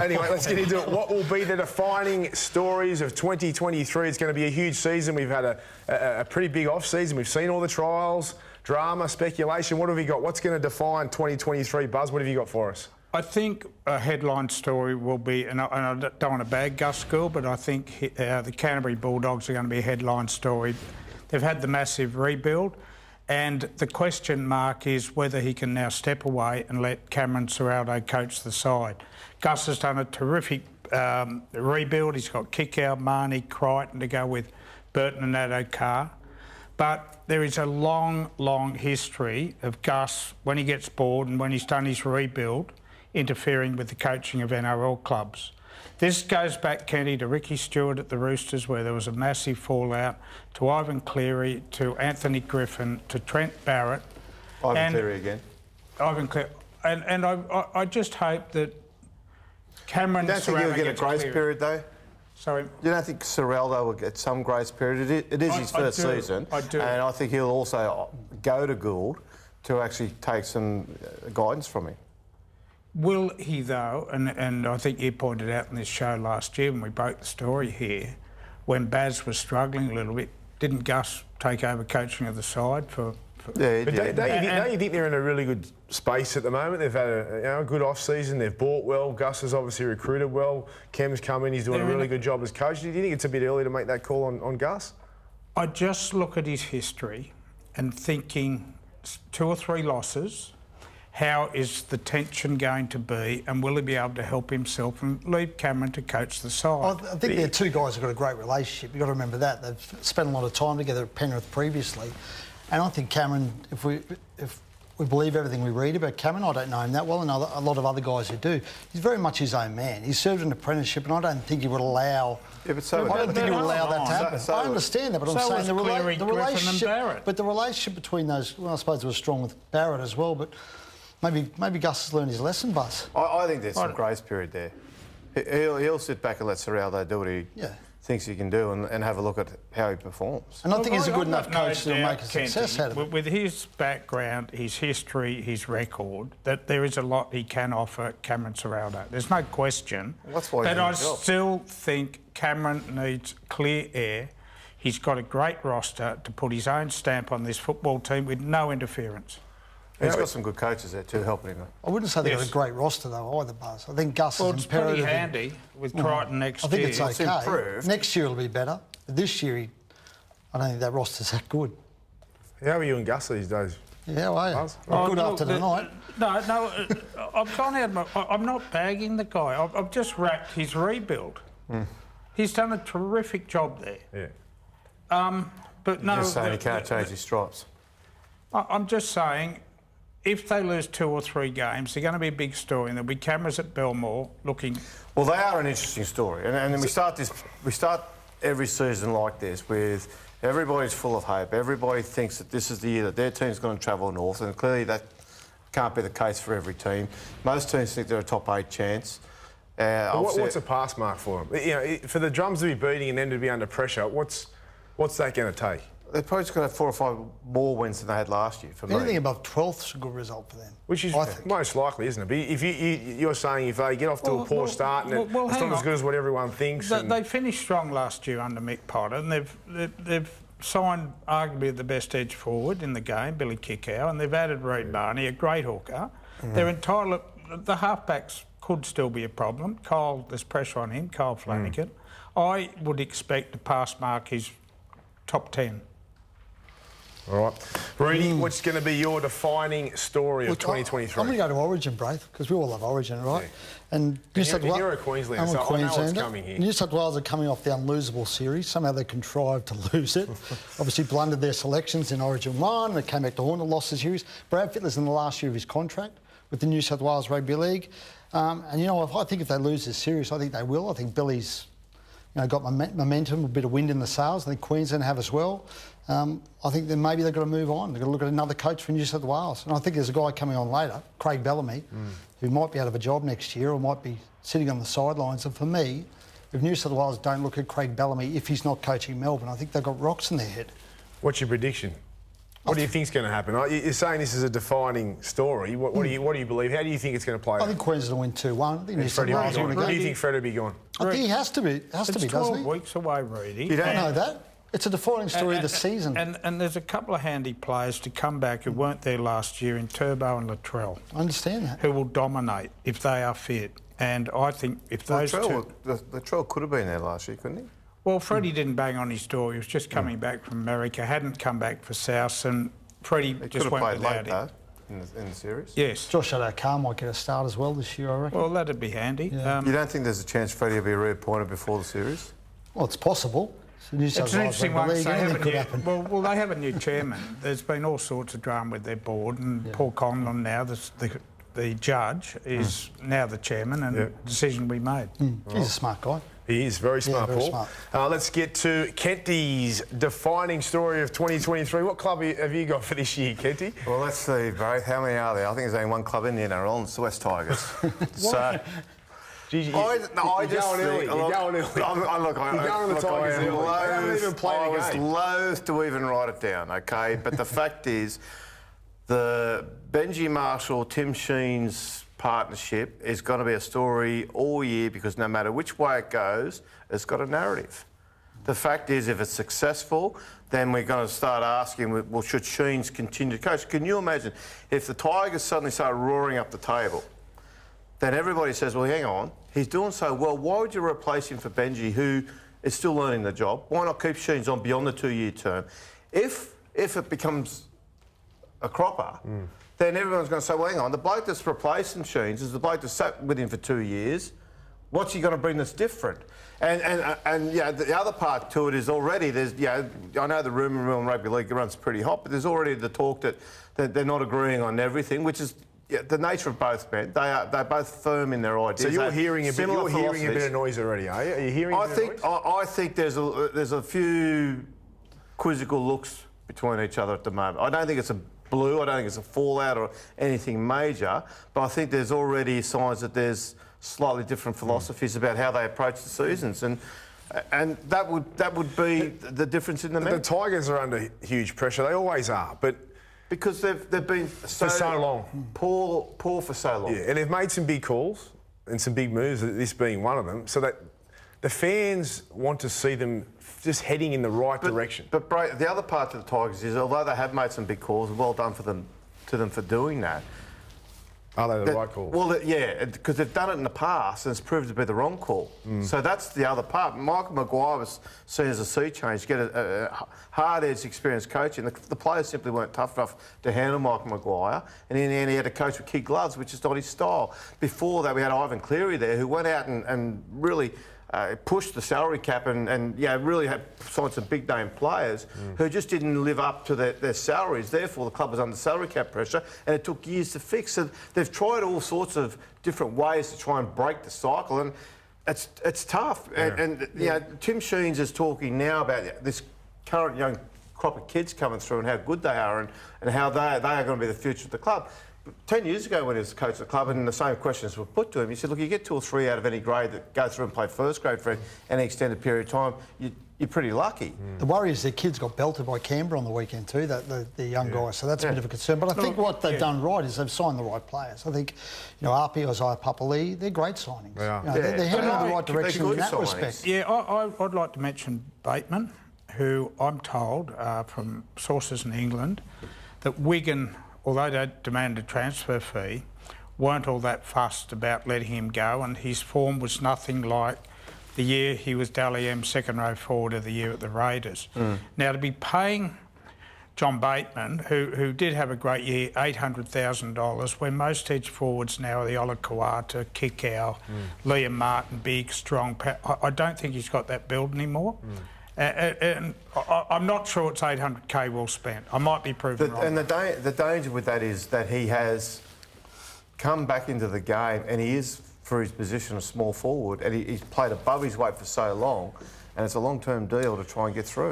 Anyway, let's get into it. What will be the defining stories of 2023? It's going to be a huge season. We've had a pretty big off-season. We've seen all the trials, drama, speculation. What have we got? What's going to define 2023? Buzz, what have you got for us? I think a headline story will be, and I don't want to bag Gus School, but I think the Canterbury Bulldogs are going to be a headline story. They've had the massive rebuild, and the question mark is whether he can now step away and let Cameron Ciraldo coach the side. Gus has done a terrific rebuild. He's got Kikau, Marnie, Crichton to go with Burton and Addo-Carr. But there is a long, long history of Gus, when he gets bored and when he's done his rebuild, interfering with the coaching of NRL clubs. This goes back, Kenny, to Ricky Stewart at the Roosters, where there was a massive fallout, to Ivan Cleary, to Anthony Griffin, to Trent Barrett. Cleary again. Ivan Cleary. And I just hope that Cameron... You don't think he'll get a grace period, though? Sorry? You don't think Ciraldo will get some grace period? It is his first season. I do. And I think he'll also go to Gould to actually take some guidance from him. Will he, though, and I think you pointed out in this show last year when we broke the story here, when Baz was struggling a little bit, didn't Gus take over coaching of the side for... Yeah, but don't you think they're in a really good space at the moment? They've had a good off-season, they've bought well, Gus has obviously recruited well, Kem's come in, he's doing a really good job as coach. Do you think it's a bit early to make that call on Gus? I just look at his history and thinking 2 or 3 losses, how is the tension going to be, and will he be able to help himself and leave Cameron to coach the side? I think they're two guys who've got a great relationship. You've got to remember that. They've spent a lot of time together at Penrith previously. And I think Cameron, if we believe everything we read about Cameron, I don't know him that well, and a lot of other guys who do, he's very much his own man. He's served an apprenticeship, and I don't think he would allow... Yeah, but so I don't think he would allow that to happen. I understand that, but I'm saying the relationship... But the relationship between those... Well, I suppose it was strong with Barrett as well, but maybe Gus has learned his lesson, Buzz. I think there's some grace period there. He'll sit back and let Ciraldo do what he thinks he can do and have a look at how he performs. And I think he's a good enough coach to make a success out of it. With his background, his history, his record, that there is a lot he can offer Cameron Ciraldo. There's no question. That's why. But I still think Cameron needs clear air. He's got a great roster to put his own stamp on this football team with no interference. He's got some good coaches there too, helping him. I wouldn't say they've got a great roster though either, Buzz. I think Gus is imperative. It's pretty handy with Crichton next year. I think it's okay. Improved. Next year it'll be better. But this year, I don't think that roster's that good. How are you and Gus these days? Yeah, how are you? Good after tonight. No, I've gone out. I'm not bagging the guy. I've just wrapped his rebuild. He's done a terrific job there. Yeah. But no, Just saying he can't change his stripes. I'm just saying, if they lose 2 or 3 games, they're going to be a big story, and there'll be cameras at Belmore looking. Well, they are an interesting story, and then we start every season like this with everybody's full of hope. Everybody thinks that this is the year that their team's going to travel north, and clearly that can't be the case for every team. Most teams think they're a top 8 chance. What's a pass mark for them? You know, for the Drums to be beating and them to be under pressure, what's that going to take? They're probably just going to have 4 or 5 more wins than they had last year, for me. Anything above 12th is a good result for them. Which is most likely, isn't it? But if you're saying if they get off to a poor start and it's not as good as what everyone thinks... They finished strong last year under Mick Potter, and they've signed arguably the best edge forward in the game, Billy Kikau, and they've added Reid Barney, a great hooker. They're entitled... The halfbacks could still be a problem. Kyle, there's pressure on him, Kyle Flanagan. I would expect the pass mark is top 10. All right. Reedy, what's going to be your defining story of 2023? I'm going to go to Origin, Braith, because we all love Origin, right? Yeah. And you're a Queenslander, so I know what's coming here. New South Wales are coming off the unlosable series. Somehow they contrived to lose it. Obviously blundered their selections in Origin 1. They came back to haunt and lost the series. Brad Fittler's in the last year of his contract with the New South Wales Rugby League. And, you know, I think if they lose this series, I think they will. I think Billy's got momentum, a bit of wind in the sails. I think Queensland have as well. I think then maybe they've got to move on. They've got to look at another coach for New South Wales. And I think there's a guy coming on later, Craig Bellamy, who might be out of a job next year or might be sitting on the sidelines. And for me, if New South Wales don't look at Craig Bellamy, if he's not coaching Melbourne, I think they've got rocks in their head. What's your prediction? What do you think's going to happen? You're saying this is a defining story. What do you believe? How do you think it's going to play out? I think Queensland will win 2-1. I think New South Freddie Wales be will gone. win. Do you think Fred will be gone? I think he has to be. It's doesn't 12 he? weeks away, Reedy. You don't know that. It's a defining story of the season. And there's a couple of handy players to come back who weren't there last year in Turbo and Latrell, I understand that. who will dominate if they are fit. And I think if those two... Latrell could have been there last year, couldn't he? Well, Freddie didn't bang on his door. He was just coming back from America, hadn't come back for South, and Freddie just went played without late, him. though, in the series. Yes. Josh Addo-Carr might get a start as well this year, I reckon. Well, that'd be handy. Yeah. You don't think there's a chance Freddie will be reappointed before the series? Well, it's possible. It's New South It's an Wales interesting Rugby one. League, They have anything a could new, happen. well, they have a new chairman. There's been all sorts of drama with their board, and Paul Conlon now, the judge, is now the chairman, and the decision will be made. He's a smart guy. He is very smart, very Paul. smart. Let's get to Kenty's defining story of 2023. What club have you got for this year, Kenty? Well, let's see, bro. How many are there? I think there's only one club in the NRL, and it's the West Tigers. So... You're I going early. You're going early. You're going on the Tigers early. They haven't even played the game. I was loath to even write it down, okay? But the fact is, the Benji Marshall, Tim Sheen's partnership is going to be a story all year because no matter which way it goes, it's got a narrative. The fact is, if it's successful, then we're going to start asking, well, should Sheens continue to coach? Can you imagine if the Tigers suddenly start roaring up the table? Then everybody says, well, hang on, he's doing so well. Why would you replace him for Benji, who is still learning the job? Why not keep Sheens on beyond the 2-year term? If it becomes a cropper, then everyone's going to say, well, hang on, the bloke that's replacing Sheens is the bloke that sat with him for 2 years. What's he going to bring that's different? And yeah, the other part to it is already there's, yeah, I know the rumour mill in rugby league runs pretty hot, but there's already the talk that they're not agreeing on everything, which is the nature of both men. They're both firm in their ideas. So you're hearing a bit of noise already, are you? Are you hearing? I think there's a few quizzical looks between each other at the moment. I don't think it's a blue. I don't think it's a fallout or anything major. But I think there's already signs that there's slightly different philosophies about how they approach the seasons, and that would be the difference in the men. The Tigers are under huge pressure. They always are, but. Because they've been for so long. Poor for so long. Yeah, and they've made some big calls and some big moves, this being one of them, so that the fans want to see them just heading in the right direction. But the other part of the Tigers is, although they have made some big calls, well done for them for doing that. Are they the right calls? Well, yeah, because they've done it in the past and it's proved to be the wrong call. So that's the other part. Michael Maguire was seen as a sea change, get a hard-edged, experienced coach, and the players simply weren't tough enough to handle Michael Maguire. And in the end, he had a coach with kid gloves, which is not his style. Before that, we had Ivan Cleary there, who went out and really pushed the salary cap and yeah, really had signed some big name players who just didn't live up to their salaries. Therefore, the club was under salary cap pressure, and it took years to fix. So they've tried all sorts of different ways to try and break the cycle, and it's tough. Yeah. And you know, Tim Sheens is talking now about this current young crop of kids coming through and how good they are and how they are going to be the future of the club. 10 years ago when he was the coach of the club and the same questions were put to him, he said, look, you get 2 or 3 out of any grade that go through and play first grade for any extended period of time, you're pretty lucky. The worry is their kids got belted by Canberra on the weekend too, the young guys, so that's a bit of a concern. But I think what they've done right is they've signed the right players. I think, you know, RP, Isaiah Papali, they're great signings. They are. You know, they're heading in the right direction in that respect. Yeah, I'd like to mention Bateman, who I'm told from sources in England that Wigan, although they demanded a transfer fee, weren't all that fussed about letting him go, and his form was nothing like the year he was Dally M's second row forward of the year at the Raiders. Now, to be paying John Bateman, who did have a great year, $800,000, when most edge forwards now are the Ola Kawata, Kikau, Liam Martin, big, strong. I don't think he's got that build anymore. And I'm not sure it's 800k well spent. I might be proven wrong. And the danger with that is that he has come back into the game and he is, for his position, a small forward, and he's played above his weight for so long, and it's a long-term deal to try and get through.